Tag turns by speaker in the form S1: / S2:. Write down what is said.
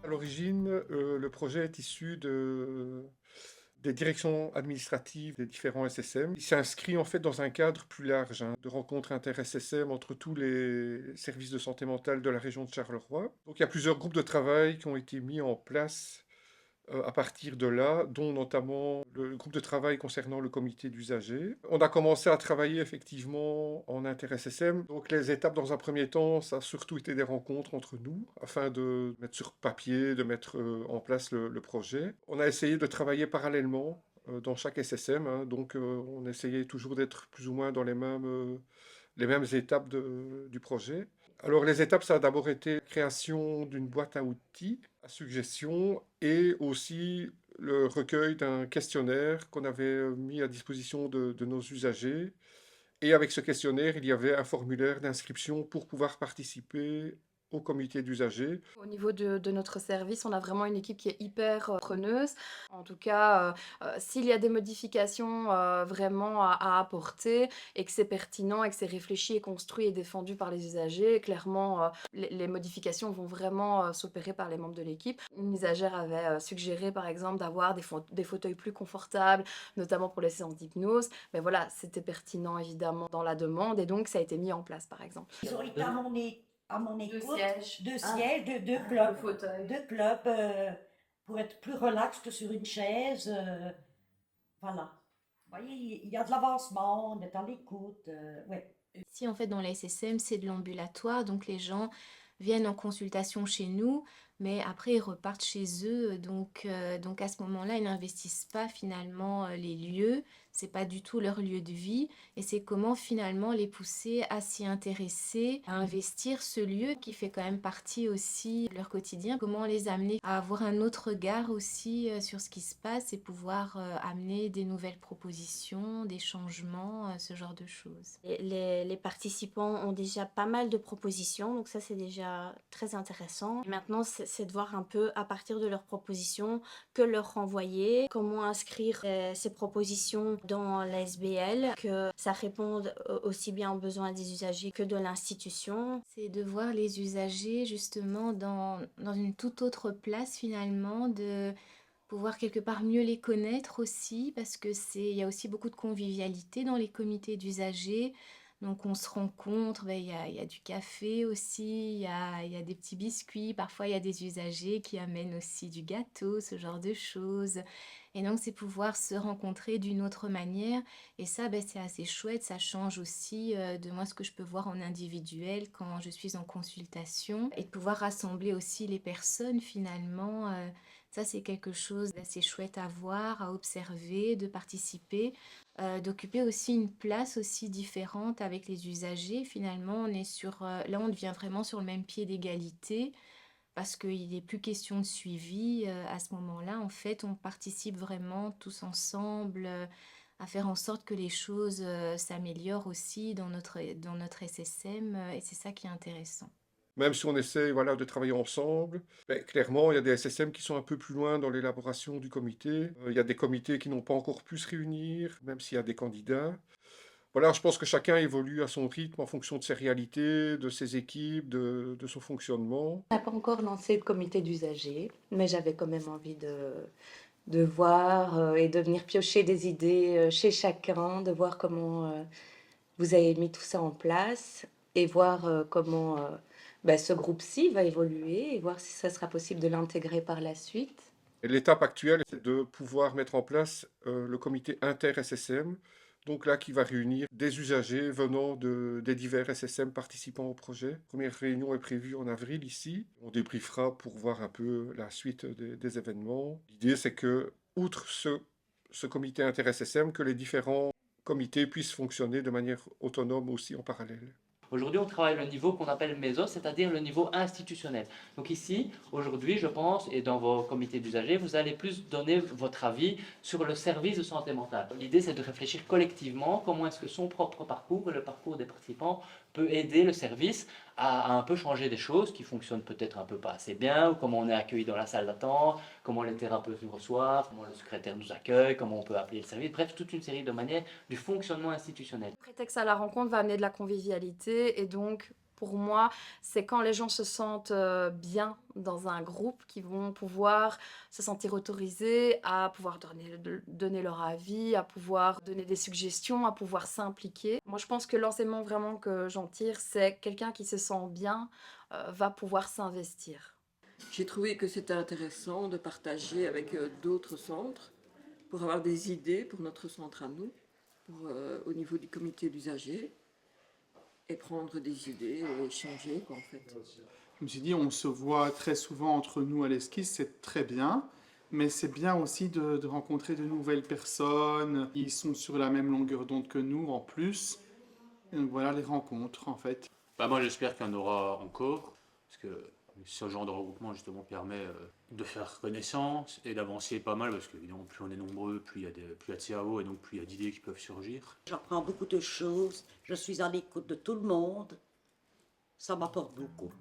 S1: À l'origine, le projet est issu des directions administratives des différents SSM. Il s'inscrit en fait dans un cadre plus large, hein, de rencontres inter-SSM entre tous les services de santé mentale de la région de Charleroi. Donc il y a plusieurs groupes de travail qui ont été mis en place à partir de là, dont notamment le groupe de travail concernant le comité d'usagers. On a commencé à travailler effectivement en inter-SSM. Donc les étapes dans un premier temps, ça a surtout été des rencontres entre nous, afin de mettre sur papier, de mettre en place le projet. On a essayé de travailler parallèlement dans chaque SSM, hein. Donc on essayait toujours d'être plus ou moins dans les mêmes étapes du projet. Alors les étapes, ça a d'abord été la création d'une boîte à outils, à suggestion, et aussi le recueil d'un questionnaire qu'on avait mis à disposition de nos usagers. Et avec ce questionnaire, il y avait un formulaire d'inscription pour pouvoir participer au comité d'usagers.
S2: Au niveau de notre service, on a vraiment une équipe qui est hyper, preneuse. En tout cas, s'il y a des modifications, vraiment à apporter et que c'est pertinent et que c'est réfléchi et construit et défendu par les usagers, clairement, les modifications vont vraiment, s'opérer par les membres de l'équipe. Une usagère avait, suggéré par exemple d'avoir des fauteuils plus confortables, notamment pour les séances d'hypnose. Mais voilà, c'était pertinent évidemment dans la demande et donc ça a été mis en place par exemple.
S3: Ils ont été à mon
S2: 2
S3: écoute,
S2: sièges.
S3: deux
S2: Ah,
S3: sièges, deux
S2: le
S3: clubs,
S2: fauteuil.
S3: pour être plus relax que sur une chaise. Voilà. Vous voyez, il y a de l'avancement, on est à l'écoute. Ouais.
S4: Ici, en fait, dans la SSM, c'est de l'ambulatoire, donc les gens viennent en consultation chez nous, mais après ils repartent chez eux, donc à ce moment-là, ils n'investissent pas finalement les lieux, c'est pas du tout leur lieu de vie, et c'est comment finalement les pousser à s'y intéresser, à investir ce lieu qui fait quand même partie aussi de leur quotidien, comment les amener à avoir un autre regard aussi sur ce qui se passe et pouvoir amener des nouvelles propositions, des changements, ce genre de choses.
S5: Les participants ont déjà pas mal de propositions, donc ça c'est déjà très intéressant. Et maintenant, c'est de voir un peu à partir de leurs propositions que leur renvoyer, comment inscrire ces propositions dans la SBL, que ça réponde aussi bien aux besoins des usagers que de l'institution.
S4: C'est de voir les usagers justement dans une toute autre place finalement, de pouvoir quelque part mieux les connaître aussi, parce que il y a aussi beaucoup de convivialité dans les comités d'usagers. Donc on se rencontre, ben, il y a du café aussi, il y a des petits biscuits, parfois il y a des usagers qui amènent aussi du gâteau, ce genre de choses. Et donc c'est pouvoir se rencontrer d'une autre manière. Et ça, ben, c'est assez chouette, ça change aussi de moi ce que je peux voir en individuel quand je suis en consultation. Et de pouvoir rassembler aussi les personnes finalement. Ça, c'est quelque chose d'assez chouette à voir, à observer, de participer, d'occuper aussi une place aussi différente avec les usagers. Finalement, là, on devient vraiment sur le même pied d'égalité parce qu'il n'est plus question de suivi. À ce moment-là, en fait, on participe vraiment tous ensemble à faire en sorte que les choses s'améliorent aussi dans notre SSM et c'est ça qui est intéressant.
S1: Même si on essaie voilà, de travailler ensemble, ben, clairement, il y a des SSM qui sont un peu plus loin dans l'élaboration du comité. Il y a des comités qui n'ont pas encore pu se réunir, même s'il y a des candidats. Voilà, je pense que chacun évolue à son rythme en fonction de ses réalités, de ses équipes, de son fonctionnement.
S6: On n'a pas encore lancé le comité d'usagers, mais j'avais quand même envie de voir et de venir piocher des idées chez chacun, de voir comment vous avez mis tout ça en place et voir comment ce groupe-ci va évoluer et voir si ça sera possible de l'intégrer par la suite.
S1: Et l'étape actuelle, c'est de pouvoir mettre en place le comité inter-SSM, donc là qui va réunir des usagers venant des divers SSM participant au projet. La première réunion est prévue en avril ici. On débriefera pour voir un peu la suite des événements. L'idée, c'est que, outre ce comité inter-SSM, que les différents comités puissent fonctionner de manière autonome aussi en parallèle.
S7: Aujourd'hui, on travaille le niveau qu'on appelle méso, c'est-à-dire le niveau institutionnel. Donc ici, aujourd'hui, je pense, et dans vos comités d'usagers, vous allez plus donner votre avis sur le service de santé mentale. L'idée, c'est de réfléchir collectivement comment est-ce que son propre parcours et le parcours des participants peut aider le service à un peu changer des choses qui fonctionnent peut-être un peu pas assez bien, ou comment on est accueilli dans la salle d'attente, comment les thérapeutes nous reçoivent, comment le secrétaire nous accueille, comment on peut appeler le service, bref, toute une série de manières du fonctionnement institutionnel.
S2: Le prétexte à la rencontre va amener de la convivialité et donc pour moi, c'est quand les gens se sentent bien dans un groupe, qui vont pouvoir se sentir autorisés à pouvoir donner leur avis, à pouvoir donner des suggestions, à pouvoir s'impliquer. Moi, je pense que l'enseignement vraiment que j'en tire, c'est quelqu'un qui se sent bien va pouvoir s'investir.
S8: J'ai trouvé que c'était intéressant de partager avec d'autres centres pour avoir des idées pour notre centre à nous, au niveau du comité d'usagers, et prendre des idées et échanger, quoi, en fait.
S9: Je me suis dit, on se voit très souvent entre nous à l'esquisse, c'est très bien, mais c'est bien aussi de rencontrer de nouvelles personnes qui sont sur la même longueur d'onde que nous en plus. Et donc voilà les rencontres en fait.
S10: Bah moi j'espère qu'il y en aura encore, parce que ce genre de regroupement justement permet de faire connaissance et d'avancer pas mal, parce qu'évidemment plus on est nombreux, plus il y a de cerveaux et donc plus il y a d'idées qui peuvent surgir.
S3: J'apprends beaucoup de choses, je suis à l'écoute de tout le monde, ça m'apporte beaucoup.